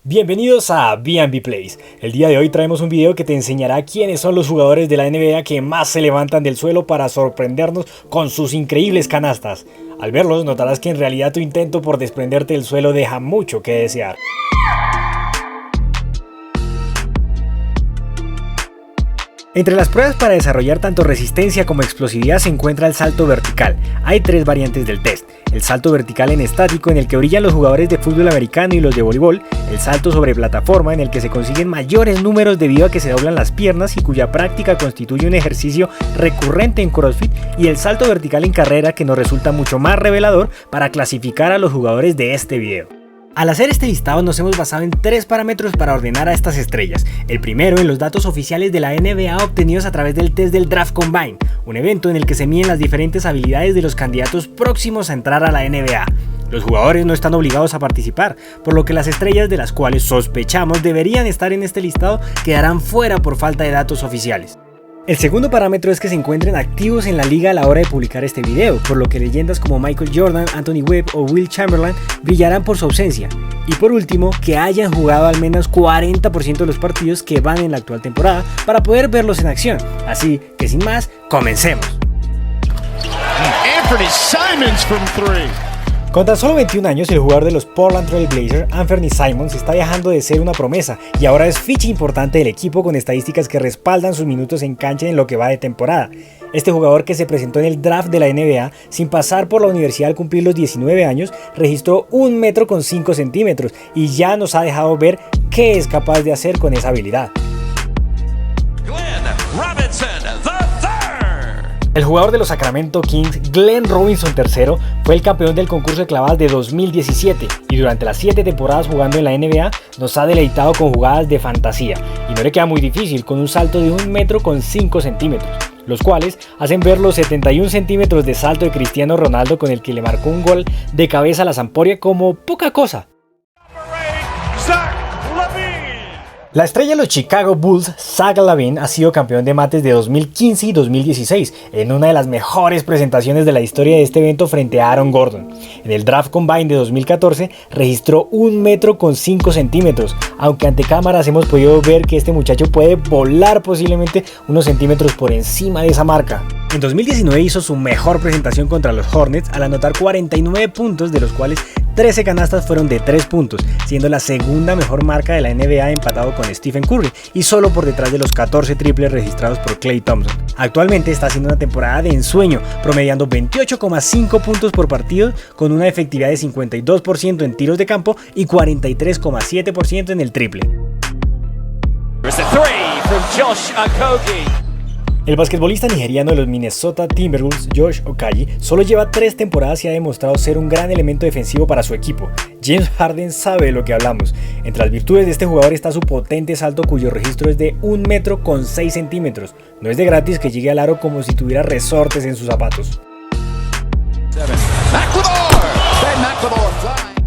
Bienvenidos a B&B Plays. El día de hoy traemos un video que te enseñará quiénes son los jugadores de la NBA que más se levantan del suelo para sorprendernos con sus increíbles canastas. Al verlos notarás que en realidad tu intento por desprenderte del suelo deja mucho que desear. Entre las pruebas para desarrollar tanto resistencia como explosividad se encuentra el salto vertical. Hay tres variantes del test: el salto vertical en estático, en el que brillan los jugadores de fútbol americano y los de voleibol; el salto sobre plataforma, en el que se consiguen mayores números debido a que se doblan las piernas y cuya práctica constituye un ejercicio recurrente en CrossFit; y el salto vertical en carrera, que nos resulta mucho más revelador para clasificar a los jugadores de este video. Al hacer este listado nos hemos basado en tres parámetros para ordenar a estas estrellas. El primero en los datos oficiales de la NBA obtenidos a través del test del Draft Combine, un evento en el que se miden las diferentes habilidades de los candidatos próximos a entrar a la NBA. Los jugadores no están obligados a participar, por lo que las estrellas de las cuales sospechamos deberían estar en este listado quedarán fuera por falta de datos oficiales. El segundo parámetro es que se encuentren activos en la liga a la hora de publicar este video, por lo que leyendas como Michael Jordan, Anthony Webb o Will Chamberlain brillarán por su ausencia. Y por último, que hayan jugado al menos 40% de los partidos que van en la actual temporada para poder verlos en acción. Así que sin más, comencemos. Anthony Simons from three. Con tan solo 21 años, el jugador de los Portland Trail Blazers, Anthony Simons, está dejando de ser una promesa y ahora es ficha importante del equipo, con estadísticas que respaldan sus minutos en cancha en lo que va de temporada. Este jugador, que se presentó en el draft de la NBA sin pasar por la universidad al cumplir los 19 años, registró 1 metro con 5 centímetros y ya nos ha dejado ver qué es capaz de hacer con esa habilidad. El jugador de los Sacramento Kings, Glenn Robinson III, fue el campeón del concurso de clavadas de 2017 y durante las 7 temporadas jugando en la NBA nos ha deleitado con jugadas de fantasía, y no le queda muy difícil, con un salto de 1 metro con 5 centímetros, los cuales hacen ver los 71 centímetros de salto de Cristiano Ronaldo, con el que le marcó un gol de cabeza a la Sampdoria, como poca cosa. La estrella de los Chicago Bulls, Zach LaVine, ha sido campeón de mates de 2015 y 2016 en una de las mejores presentaciones de la historia de este evento frente a Aaron Gordon. En el Draft Combine de 2014 registró 1 metro con 5 centímetros, aunque ante cámaras hemos podido ver que este muchacho puede volar posiblemente unos centímetros por encima de esa marca. En 2019 hizo su mejor presentación contra los Hornets al anotar 49 puntos, de los cuales 13 canastas fueron de 3 puntos, siendo la segunda mejor marca de la NBA, empatado con Stephen Curry y solo por detrás de los 14 triples registrados por Klay Thompson. Actualmente está haciendo una temporada de ensueño, promediando 28,5 puntos por partido, con una efectividad de 52% en tiros de campo y 43,7% en el triple. El basquetbolista nigeriano de los Minnesota Timberwolves, Josh Okogie, solo lleva 3 temporadas y ha demostrado ser un gran elemento defensivo para su equipo. James Harden sabe de lo que hablamos. Entre las virtudes de este jugador está su potente salto, cuyo registro es de 1 metro con 6 centímetros. No es de gratis que llegue al aro como si tuviera resortes en sus zapatos.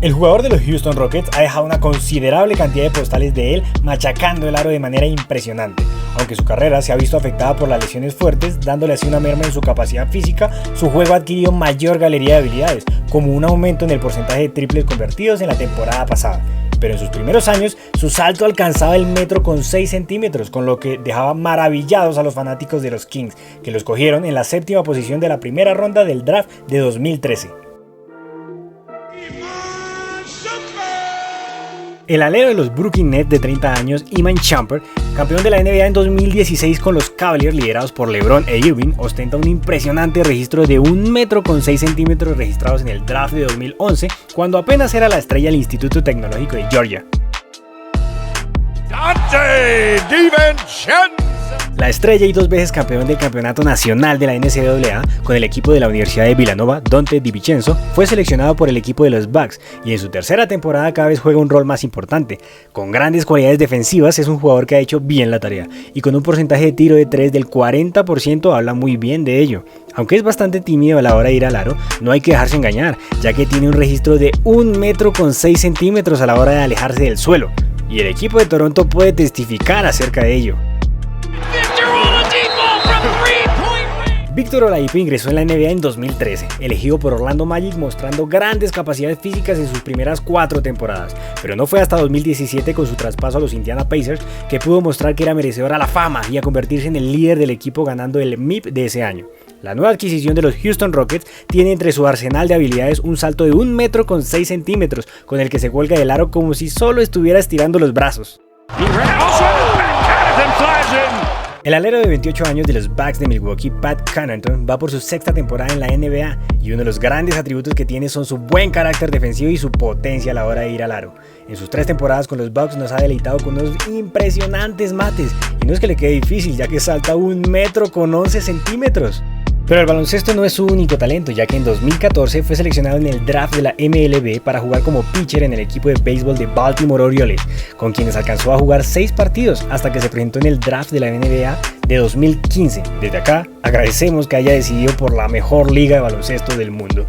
El jugador de los Houston Rockets ha dejado una considerable cantidad de postales de él machacando el aro de manera impresionante. Aunque su carrera se ha visto afectada por las lesiones fuertes, dándole así una merma en su capacidad física, su juego ha adquirido mayor galería de habilidades, como un aumento en el porcentaje de triples convertidos en la temporada pasada. Pero en sus primeros años, su salto alcanzaba el metro con 6 centímetros, con lo que dejaba maravillados a los fanáticos de los Kings, que lo escogieron en la 7ª posición de la primera ronda del draft de 2013. El alero de los Brooklyn Nets de 30 años, Iman Shumpert, campeón de la NBA en 2016 con los Cavaliers liderados por LeBron e Irving, ostenta un impresionante registro de 1 metro con 6 centímetros registrados en el draft de 2011, cuando apenas era la estrella del Instituto Tecnológico de Georgia. La estrella y 2 veces campeón del campeonato nacional de la NCAA con el equipo de la Universidad de Villanova, Donte DiVincenzo, fue seleccionado por el equipo de los Bucks y en su tercera temporada cada vez juega un rol más importante. Con grandes cualidades defensivas, es un jugador que ha hecho bien la tarea y con un porcentaje de tiro de 3 del 40% habla muy bien de ello. Aunque es bastante tímido a la hora de ir al aro, no hay que dejarse engañar, ya que tiene un registro de 1 metro con 6 centímetros a la hora de alejarse del suelo, y el equipo de Toronto puede testificar acerca de ello. Víctor Oladipo ingresó en la NBA en 2013, elegido por Orlando Magic mostrando grandes capacidades físicas en sus primeras 4 temporadas, pero no fue hasta 2017 con su traspaso a los Indiana Pacers que pudo mostrar que era merecedor a la fama y a convertirse en el líder del equipo ganando el MIP de ese año. La nueva adquisición de los Houston Rockets tiene entre su arsenal de habilidades un salto de 1 metro con 6 centímetros, con el que se cuelga del aro como si solo estuviera estirando los brazos. El alero de 28 años de los Bucks de Milwaukee, Pat Connaughton, va por su 6ª temporada en la NBA y uno de los grandes atributos que tiene son su buen carácter defensivo y su potencia a la hora de ir al aro. En sus 3 temporadas con los Bucks nos ha deleitado con unos impresionantes mates y no es que le quede difícil ya que salta 1 metro con 11 centímetros. Pero el baloncesto no es su único talento, ya que en 2014 fue seleccionado en el draft de la MLB para jugar como pitcher en el equipo de béisbol de Baltimore Orioles, con quienes alcanzó a jugar 6 partidos hasta que se presentó en el draft de la NBA de 2015. Desde acá, agradecemos que haya decidido por la mejor liga de baloncesto del mundo.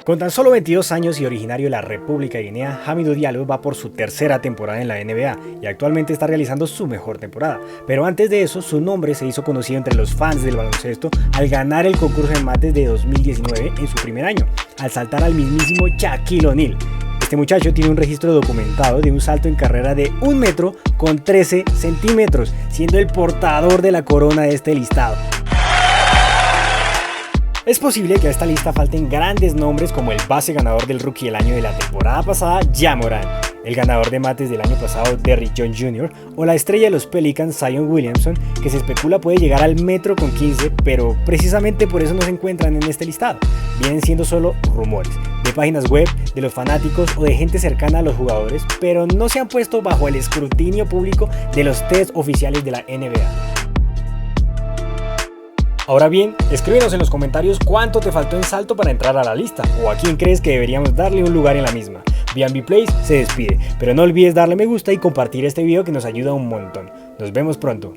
Con tan solo 22 años y originario de la República de Guinea, Hamidou Diallo va por su 3ª temporada en la NBA y actualmente está realizando su mejor temporada. Pero antes de eso, su nombre se hizo conocido entre los fans del baloncesto al ganar el concurso de mates de 2019 en su primer año, al saltar al mismísimo Shaquille O'Neal. Este muchacho tiene un registro documentado de un salto en carrera de 1 metro con 13 centímetros, siendo el portador de la corona de este listado. Es posible que a esta lista falten grandes nombres como el base ganador del Rookie del año de la temporada pasada, Ja Morant, el ganador de mates del año pasado, Derrick Jones Jr., o la estrella de los Pelicans, Zion Williamson, que se especula puede llegar al metro con 15, pero precisamente por eso no se encuentran en este listado. Vienen siendo solo rumores, de páginas web, de los fanáticos o de gente cercana a los jugadores, pero no se han puesto bajo el escrutinio público de los tests oficiales de la NBA. Ahora bien, escríbenos en los comentarios cuánto te faltó en salto para entrar a la lista o a quién crees que deberíamos darle un lugar en la misma. B&B Plays se despide, pero no olvides darle me gusta y compartir este video que nos ayuda un montón. Nos vemos pronto.